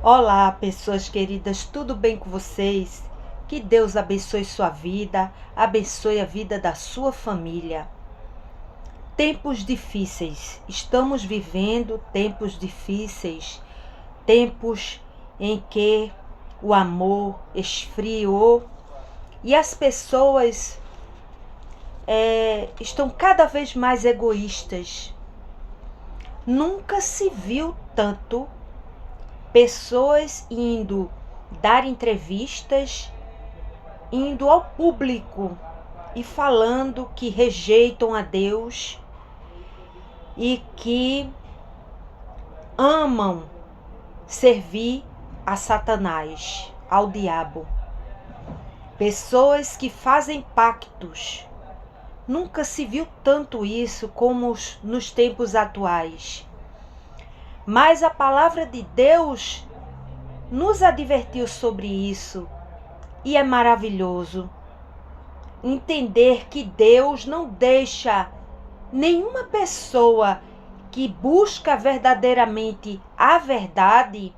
Olá, pessoas queridas, tudo bem com vocês? Que Deus abençoe sua vida, abençoe a vida da sua família. Tempos difíceis, estamos vivendo tempos difíceis, tempos em que o amor esfriou e as pessoas estão cada vez mais egoístas. Nunca se viu tanto pessoas indo dar entrevistas, indo ao público e falando que rejeitam a Deus e que amam servir a Satanás, ao diabo. Pessoas que fazem pactos. Nunca se viu tanto isso como nos tempos atuais. Mas a palavra de Deus nos advertiu sobre isso. E é maravilhoso entender que Deus não deixa nenhuma pessoa que busca verdadeiramente a verdade,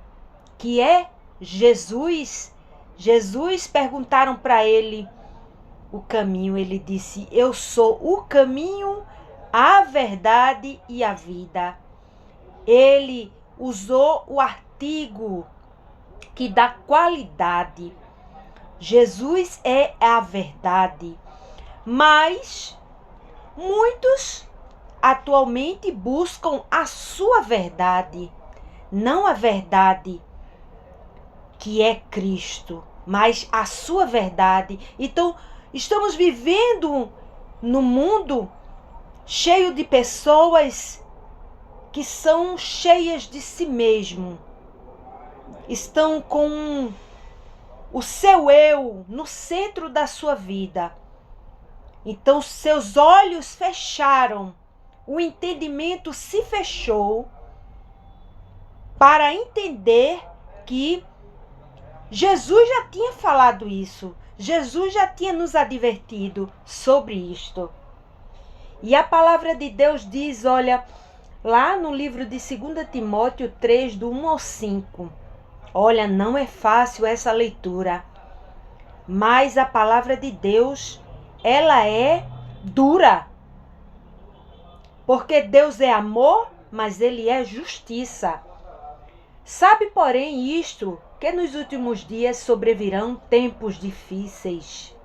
que é Jesus. Jesus, perguntaram para ele o caminho, ele disse: eu sou o caminho, a verdade e a vida. Ele usou o artigo que dá qualidade. Jesus é a verdade, mas muitos atualmente buscam a sua verdade, não a verdade que é Cristo, mas a sua verdade. Então, estamos vivendo num mundo cheio de pessoas que são cheias de si mesmo, estão com o seu eu no centro da sua vida. Então seus olhos fecharam, o entendimento se fechou para entender que Jesus já tinha falado isso, Jesus já tinha nos advertido sobre isto. E a palavra de Deus diz, olha, lá no livro de 2 Timóteo 3, do 1 ao 5, olha, não é fácil essa leitura, mas a palavra de Deus, ela é dura. Porque Deus é amor, mas Ele é justiça. Sabe, porém, isto, que nos últimos dias sobrevirão tempos difíceis.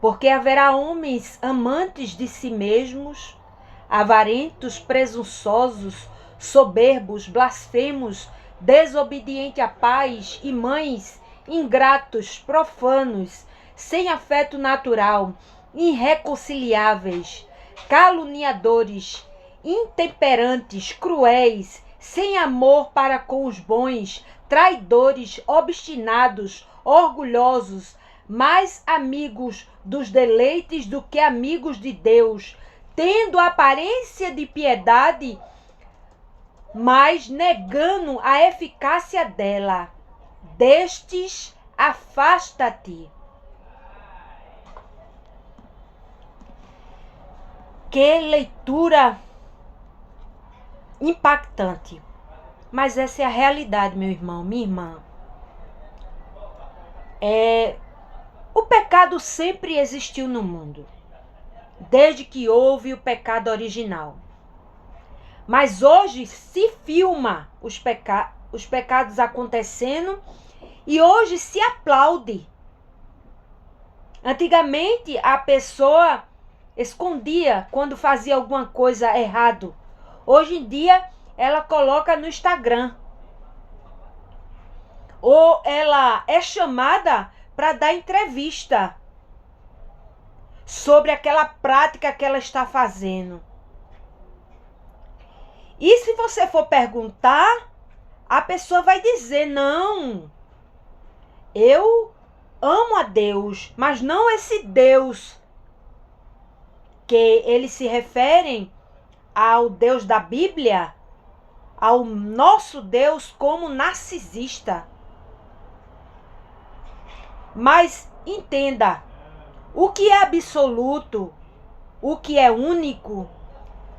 Porque haverá homens amantes de si mesmos, avarentos, presunçosos, soberbos, blasfemos, desobedientes a pais e mães, ingratos, profanos, sem afeto natural, irreconciliáveis, caluniadores, intemperantes, cruéis, sem amor para com os bons, traidores, obstinados, orgulhosos, mais amigos dos deleites do que amigos de Deus, tendo aparência de piedade, mas negando a eficácia dela. Destes, afasta-te. Que leitura impactante. Mas essa é a realidade, meu irmão, minha irmã. O pecado sempre existiu no mundo, desde que houve o pecado original. Mas hoje se filma os pecados acontecendo e hoje se aplaude. Antigamente a pessoa escondia quando fazia alguma coisa errado. Hoje em dia ela coloca no Instagram. Ou ela é chamada para dar entrevista sobre aquela prática que ela está fazendo. E se você for perguntar, a pessoa vai dizer: não, eu amo a Deus, mas não esse Deus que eles se referem ao Deus da Bíblia, ao nosso Deus como narcisista. Mas entenda, o que é absoluto, o que é único,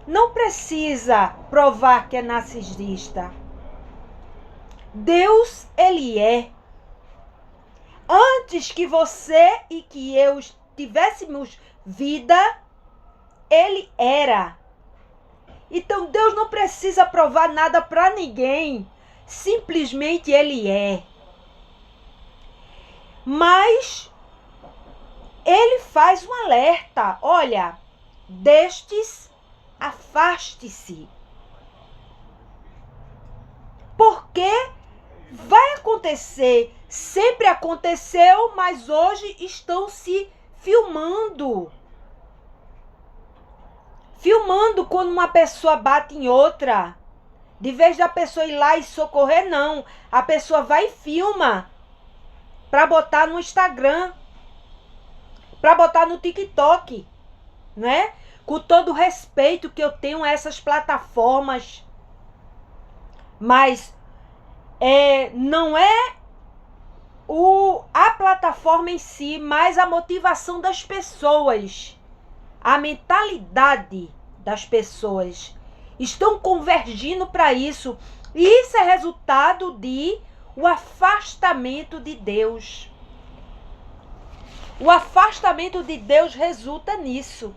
não precisa provar que é narcisista. Deus, ele é. Antes que você e que eu tivéssemos vida, ele era. Então Deus não precisa provar nada para ninguém. Simplesmente ele é. Mas ele faz um alerta. Olha, destes afaste-se. Porque vai acontecer, sempre aconteceu, mas hoje estão se filmando. Filmando quando uma pessoa bate em outra. De vez da pessoa ir lá e socorrer, não. A pessoa vai e filma para botar no Instagram, para botar no TikTok, né? Com todo o respeito que eu tenho a essas plataformas. Mas não é a plataforma em si, mas a motivação das pessoas. A mentalidade das pessoas estão convergindo para isso. E isso é resultado o afastamento de Deus. O afastamento de Deus resulta nisso.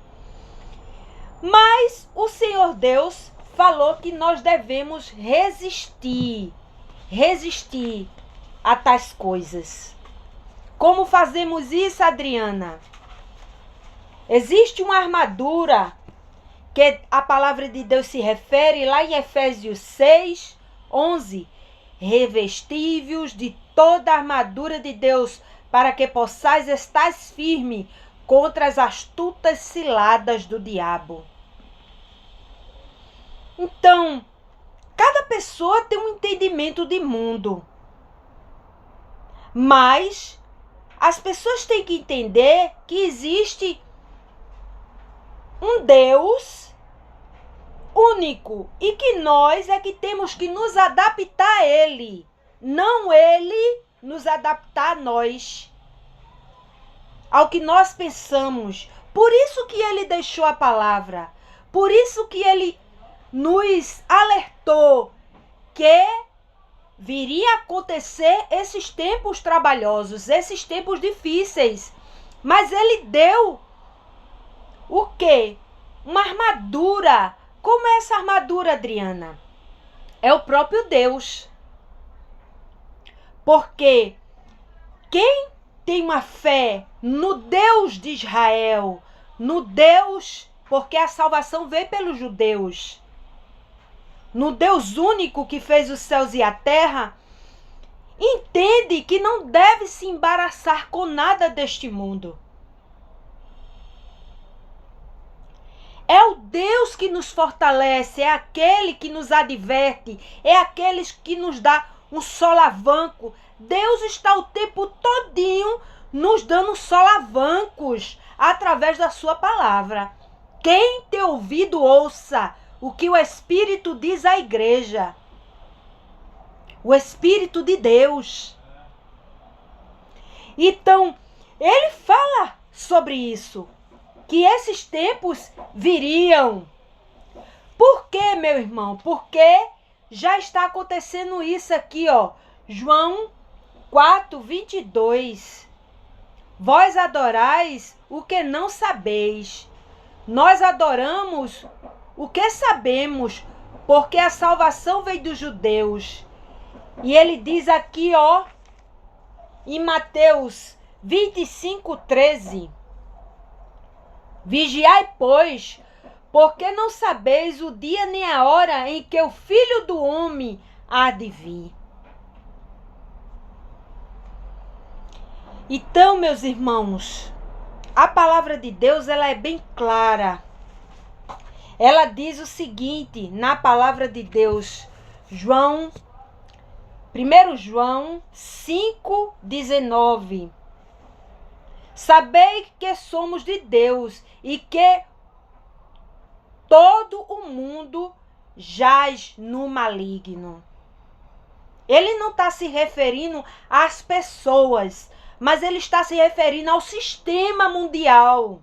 Mas o Senhor Deus falou que nós devemos resistir a tais coisas. Como fazemos isso, Adriana? Existe uma armadura que a palavra de Deus se refere lá em Efésios 6, 11. Revestivos de toda a armadura de Deus, para que possais estar firme contra as astutas ciladas do diabo. Então, cada pessoa tem um entendimento de mundo. Mas as pessoas têm que entender que existe um Deus único e que nós é que temos que nos adaptar a Ele, não Ele nos adaptar a nós, ao que nós pensamos. Por isso que Ele deixou a palavra, por isso que Ele nos alertou que viria a acontecer esses tempos trabalhosos, esses tempos difíceis. Mas Ele deu o quê? Uma armadura. Como é essa armadura, Adriana? É o próprio Deus. Porque quem tem uma fé no Deus de Israel, no Deus, porque a salvação veio pelos judeus, no Deus único que fez os céus e a terra, entende que não deve se embaraçar com nada deste mundo. É o Deus que nos fortalece, é aquele que nos adverte, é aquele que nos dá um solavanco. Deus está o tempo todinho nos dando solavancos através da sua palavra. Quem tem ouvido, ouça o que o Espírito diz à igreja. O Espírito de Deus. Então, ele fala sobre isso, que esses tempos viriam. Por quê, meu irmão? Porque já está acontecendo isso aqui, ó. João 4:22. Vós adorais o que não sabeis. Nós adoramos o que sabemos, porque a salvação veio dos judeus. E ele diz aqui, ó, em Mateus 25:13. Vigiai, pois, porque não sabeis o dia nem a hora em que o Filho do Homem há de vir. Então, meus irmãos, a palavra de Deus, ela é bem clara. Ela diz o seguinte, na palavra de Deus, 1 João 5:19. Sabei que somos de Deus e que todo o mundo jaz no maligno. Ele não está se referindo às pessoas, mas ele está se referindo ao sistema mundial.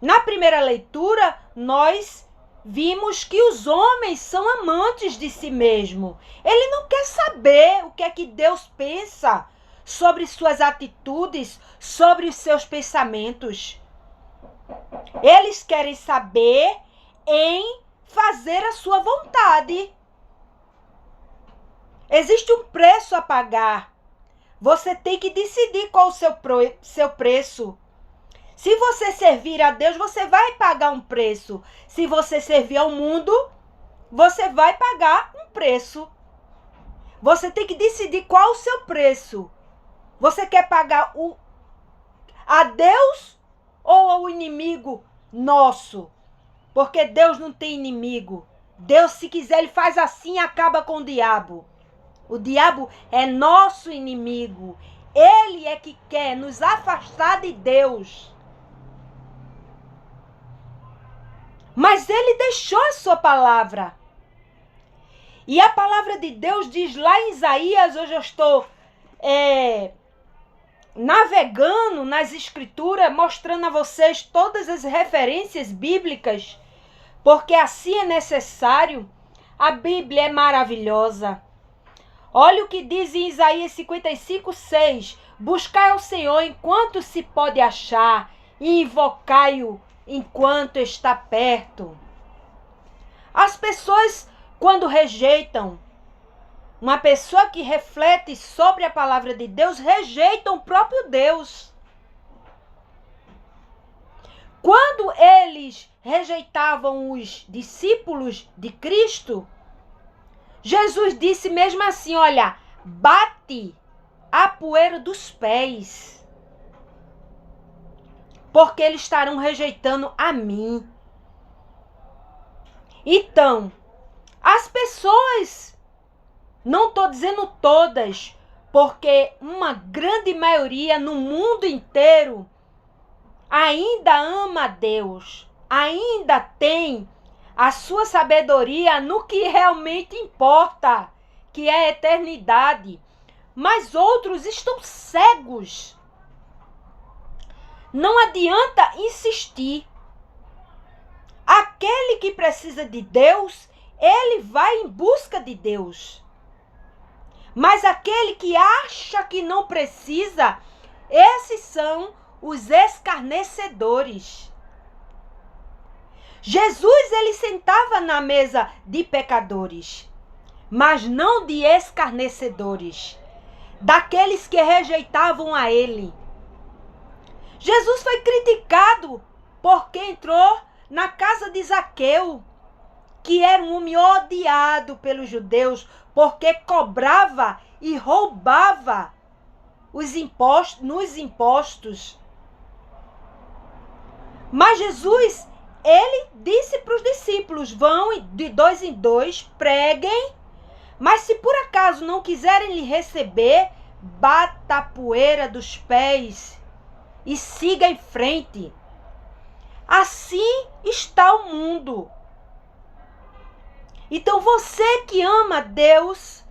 Na primeira leitura, nós vimos que os homens são amantes de si mesmo. Ele não quer saber o que é que Deus pensa sobre suas atitudes, sobre os seus pensamentos. Eles querem saber em fazer a sua vontade. Existe um preço a pagar. Você tem que decidir qual o seu preço. Se você servir a Deus, você vai pagar um preço. Se você servir ao mundo, você vai pagar um preço. Você tem que decidir qual o seu preço. Você quer pagar a Deus ou ao inimigo nosso? Porque Deus não tem inimigo. Deus, se quiser, ele faz assim e acaba com o diabo. O diabo é nosso inimigo. Ele é que quer nos afastar de Deus. Mas ele deixou a sua palavra. E a palavra de Deus diz lá em Isaías, hoje eu estou navegando nas escrituras, mostrando a vocês todas as referências bíblicas, porque assim é necessário. A Bíblia é maravilhosa. Olha o que diz em Isaías 55:6. Buscai ao Senhor enquanto se pode achar, e invocai-o enquanto está perto. As pessoas, quando rejeitam, uma pessoa que reflete sobre a palavra de Deus, rejeita o próprio Deus. Quando eles rejeitavam os discípulos de Cristo, Jesus disse mesmo assim, olha, bate a poeira dos pés, porque eles estarão rejeitando a mim. Então, as pessoas, não estou dizendo todas, porque uma grande maioria no mundo inteiro ainda ama a Deus, ainda tem a sua sabedoria no que realmente importa, que é a eternidade. Mas outros estão cegos. Não adianta insistir. Aquele que precisa de Deus, ele vai em busca de Deus. Mas aquele que acha que não precisa, esses são os escarnecedores. Jesus, ele sentava na mesa de pecadores, mas não de escarnecedores, daqueles que rejeitavam a ele. Jesus foi criticado porque entrou na casa de Zaqueu, que era um homem odiado pelos judeus, porque cobrava e roubava nos impostos. Mas Jesus, ele disse para os discípulos, vão de 2 em 2, preguem, mas se por acaso não quiserem lhe receber, bata a poeira dos pés e siga em frente. Assim está o mundo. Então você que ama Deus,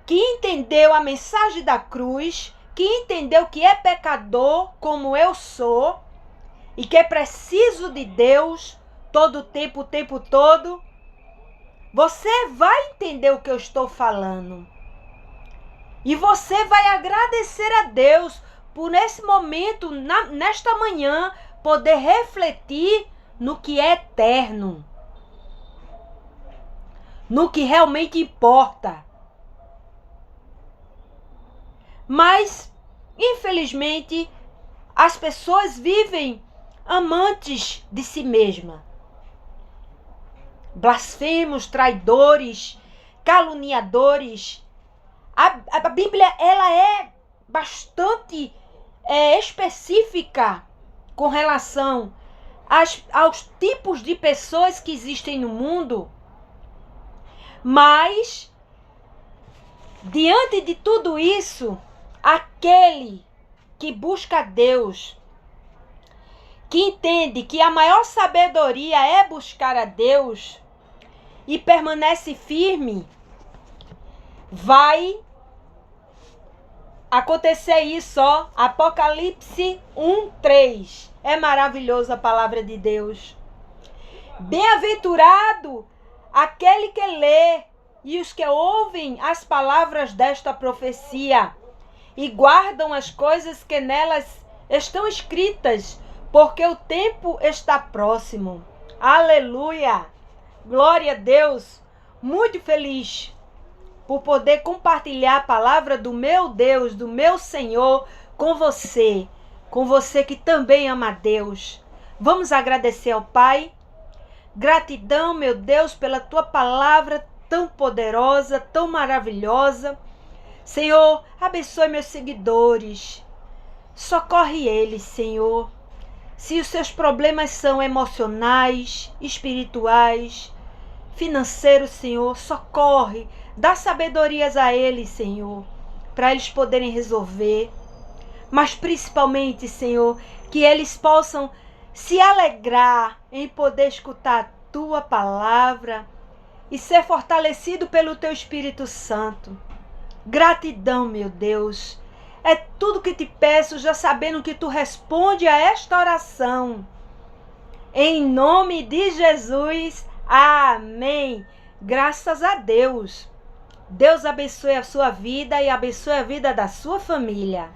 que entendeu a mensagem da cruz, que entendeu que é pecador como eu sou, e que é preciso de Deus todo o tempo todo, você vai entender o que eu estou falando. E você vai agradecer a Deus por nesse momento, nesta manhã, poder refletir no que é eterno, no que realmente importa. Mas, infelizmente, as pessoas vivem amantes de si mesma. Blasfemos, traidores, caluniadores. A Bíblia, ela é bastante específica com relação aos tipos de pessoas que existem no mundo. Mas, diante de tudo isso, aquele que busca a Deus, que entende que a maior sabedoria é buscar a Deus e permanece firme, vai acontecer isso, ó. Apocalipse 1:3. É maravilhosa a palavra de Deus. Bem-aventurado aquele que lê e os que ouvem as palavras desta profecia e guardam as coisas que nelas estão escritas, porque o tempo está próximo. Aleluia! Glória a Deus! Muito feliz por poder compartilhar a palavra do meu Deus, do meu Senhor, com você que também ama a Deus. Vamos agradecer ao Pai. Gratidão, meu Deus, pela tua palavra tão poderosa, tão maravilhosa. Senhor, abençoe meus seguidores. Socorre eles, Senhor. Se os seus problemas são emocionais, espirituais, financeiros, Senhor, socorre. Dá sabedorias a eles, Senhor, para eles poderem resolver. Mas principalmente, Senhor, que eles possam se alegrar em poder escutar a tua palavra e ser fortalecido pelo teu Espírito Santo. Gratidão, meu Deus. É tudo que te peço, já sabendo que tu responde a esta oração. Em nome de Jesus, amém. Graças a Deus. Deus abençoe a sua vida e abençoe a vida da sua família.